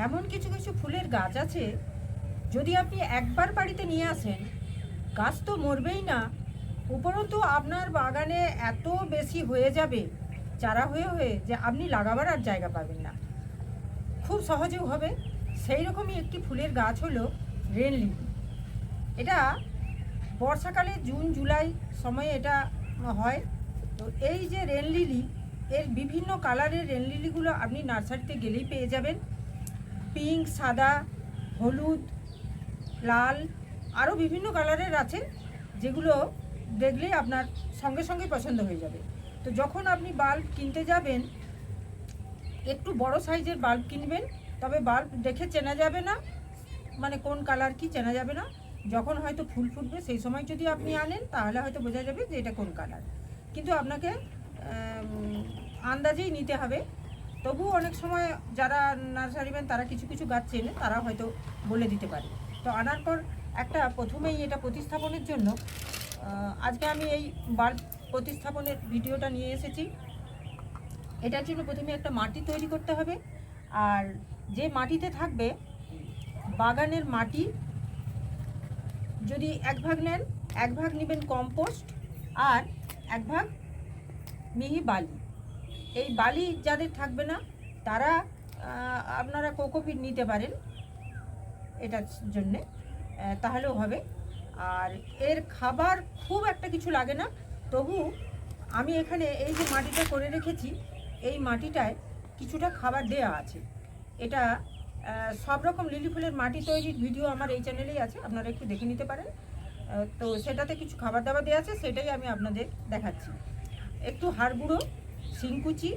এমন কিছু কিছু ফুলের গাছ আছে, যদি আপনি একবার বাড়িতে নিয়ে আসেন, গাছ তো মরবেই না, উপরন্তু আপনার বাগানে এত বেশি হয়ে যাবে চারা হয়ে হয়ে যে আপনি লাগাবার আর জায়গা পাবেন না, খুব সহজেও হবে। সেই রকমই একটি ফুলের গাছ হলো রেন লিলি। এটা বর্ষাকালে জুন জুলাই সময়ে এটা হয়। তো এই যে রেন লিলি, এর বিভিন্ন কালারের রেন লিলিগুলো আপনি নার্সারিতে গেলেই পেয়ে যাবেন। পিঙ্ক, সাদা, হলুদ, লাল, আরও বিভিন্ন কালারের আছে, যেগুলো দেখলেই আপনার সঙ্গে সঙ্গে পছন্দ হয়ে যাবে। তো যখন আপনি বাল্ব কিনতে যাবেন, একটু বড় সাইজের বাল্ব কিনবেন, তবে বাল্ব দেখে চেনা যাবে না, মানে কোন কালার কি চেনা যাবে না। যখন হয়তো ফুল ফুটবে সেই সময় যদি আপনি আনেন, তাহলে হয়তো বোঝা যাবে যে এটা কোন কালার, কিন্তু আপনাকে আন্দাজেই নিতে হবে। তবুও অনেক সময় যারা নার্সারিম্যান তারা কিছু কিছু গাছ চেনে, তারা হয়তো বলে দিতে পারে। তো আনার পর একটা প্রথমেই এটা প্রতিস্থাপনের জন্য আজকে আমি এই বাল্ব প্রতিস্থাপনের ভিডিওটা নিয়ে এসেছি। এটার জন্য প্রথমে একটা মাটি তৈরি করতে হবে। আর যে মাটিতে থাকবে, বাগানের মাটি যদি এক ভাগ নেন, এক ভাগ নেবেন কম্পোস্ট, আর এক ভাগ মিহি বালি। এই বালি যাদের থাকবে না, তারা আপনারা কোকোপিট নিতে পারেন এটার জন্যে, তাহলেও হবে। আর এর খাবার খুব একটা কিছু লাগে না, তবু আমি এখানে এই যে মাটিটা করে রেখেছি, এই মাটিটায় কিছুটা খাবার দেয়া আছে। এটা সব রকম লিলি ফুলের মাটি তৈরির ভিডিও আমার এই চ্যানেলেই আছে, আপনারা একটু দেখে নিতে পারেন। তো সেটাতে কিছু খাবার দাবার দেওয়া আছে, সেটাই আমি আপনাদের দেখাচ্ছি। একটু হাড় গুঁড়ো, শিংকুচি,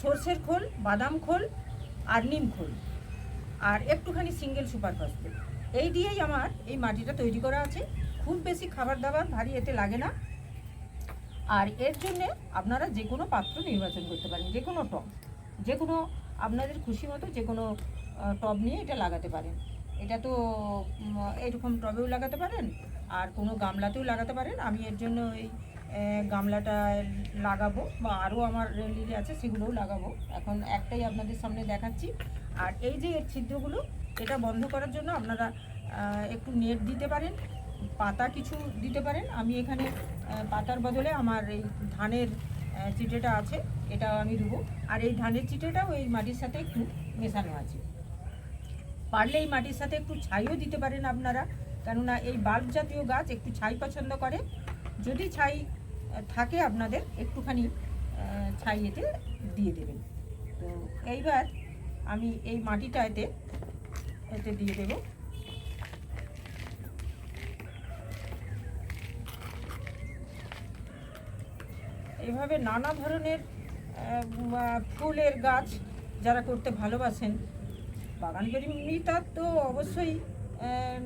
সর্ষের খোল, বাদাম খোল, আর নিম খোল, আর একটুখানি সিঙ্গেল সুপার ফসফেট, এই দিয়েই আমার এই মাটিটা তৈরি করা আছে। খুব বেশি খাবার দাবার ভারী এতে লাগে না। আর এর জন্যে আপনারা যে কোনো পাত্র নির্বাচন করতে পারেন, যে কোনো টব, যে কোনো আপনাদের খুশি মতো যে কোনো টব নিয়ে এটা লাগাতে পারেন। এটা তো এরকম টবেও লাগাতে পারেন, আর কোনো গামলাতেও লাগাতে পারেন। আমি এর জন্য এই গামলাটায় লাগাবো, বা আরও আমার রেন লিলি আছে সেগুলোও লাগাবো। এখন একটাই আপনাদের সামনে দেখাচ্ছি। আর এই যে এর ছিদ্রগুলো, এটা বন্ধ করার জন্য আপনারা একটু নেট দিতে পারেন, পাতা কিছু দিতে পারেন। আমি এখানে পাতার বদলে আমার এই ধানের চিটেটা আছে, এটা আমি দেবো। আর এই ধানের চিটেটাও এই মাটির সাথে একটু মেশানো আছে। পারলে এই মাটির সাথে একটু ছাইও দিতে পারেন আপনারা, কেননা এই বাল্ব জাতীয় গাছ একটু ছাই পছন্দ করে। যদি ছাই থাকে আপনাদের, একটুখানি ছাই এতে দিয়ে দেবেন। তো এইবার আমি এই মাটিটা এতে দিয়ে দেবো। এভাবে নানা ধরনের ফুলের গাছ যারা করতে ভালোবাসেন, বাগান প্রেমীরা তো অবশ্যই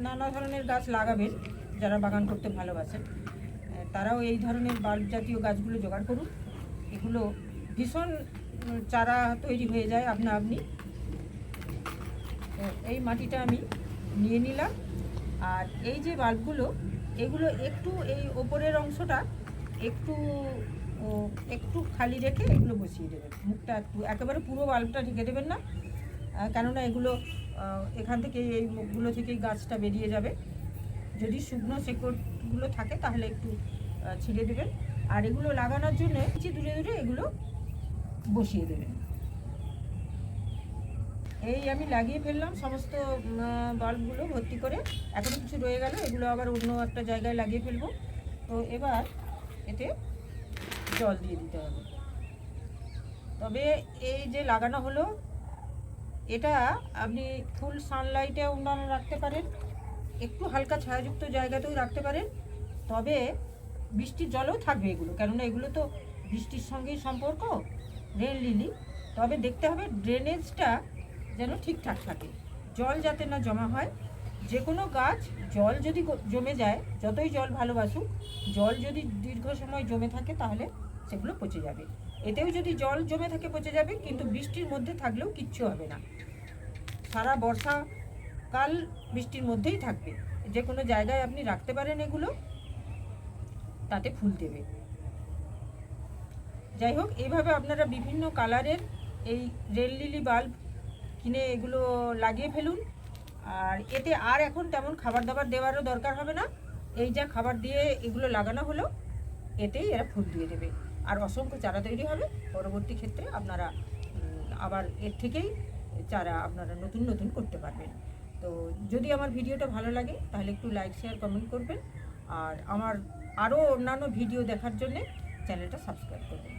নানা ধরনের গাছ লাগাবেন। যারা বাগান করতে ভালোবাসেন, তারাও এই ধরনের বাল্ব জাতীয় গাছগুলো জোগাড় করুন। এগুলো ভীষণ চারা তৈরি হয়ে যায় আপনা আপনি। তো এই মাটিটা আমি নিয়ে নিলাম। আর এই যে বাল্বগুলো, এগুলো একটু এই ওপরের অংশটা একটু একটু খালি রেখে এগুলো বসিয়ে দেবেন। মুখটা একটু, একেবারে পুরো বাল্বটা ঢেকে দেবেন না, কেননা এগুলো এখান থেকে এই মুখগুলো থেকেই গাছটা বেরিয়ে যাবে। যদি শুকনো শেকড়গুলো থাকে তাহলে একটু ছিঁড়ে দেবেন। আর এগুলো লাগানোর জন্য দূরে দূরে এগুলো বসিয়ে দেবেন। এই আমি লাগিয়ে ফেললাম সমস্ত বাল্বগুলো ভর্তি করে। এখনও কিছু রয়ে গেল, এগুলো আবার অন্য একটা জায়গায় লাগিয়ে ফেলবো। তো এবার এতে জল দিয়ে দিতে হবে। তবে এই যে লাগানো হলো, এটা আপনি ফুল সানলাইটে উন্নয়ন রাখতে পারেন, একটু হালকা ছায়াযুক্ত জায়গাতেও রাখতে পারেন। তবে বৃষ্টির জলেও থাকবে এগুলো, কেননা এগুলো তো বৃষ্টির সঙ্গেই সম্পর্ক, রেন লিলি। তবে দেখতে হবে ড্রেনেজটা যেন ঠিকঠাক থাকে, জল যাতে না জমা হয়। যে কোনো গাছ জল যদি জমে যায়, যতই জল ভালোবাসুক, জল যদি দীর্ঘ সময় জমে থাকে তাহলে সেগুলো পচে যাবে। এতেও যদি জল জমে থাকে পচে যাবে, কিন্তু বৃষ্টির মধ্যে থাকলেও কিচ্ছু হবে না। সারা বর্ষাকাল বৃষ্টির মধ্যেই থাকবে। যে কোনো জায়গায় আপনি রাখতে পারেন এগুলো, তাতে ফুল দেবে। যাই হোক, এইভাবে আপনারা বিভিন্ন কালারের এই রেন লিলি বাল্ব কিনে এগুলো লাগিয়ে ফেলুন। আর এতে আর এখন তেমন খাবার দাবার দেওয়ারও দরকার হবে না। এই যা খাবার দিয়ে এগুলো লাগানো হলো, এতেই এরা ফুল দিয়ে দেবে আর অসংখ্য চারা তৈরি হবে। পরবর্তী ক্ষেত্রে আপনারা আবার এর থেকেই চারা আপনারা নতুন নতুন করতে পারবেন। তো যদি আমার ভিডিওটা ভালো লাগে তাহলে একটু লাইক শেয়ার কমেন্ট করবেন, আর আমার আরও অন্যান্য ভিডিও দেখার জন্যে চ্যানেলটা সাবস্ক্রাইব করবেন।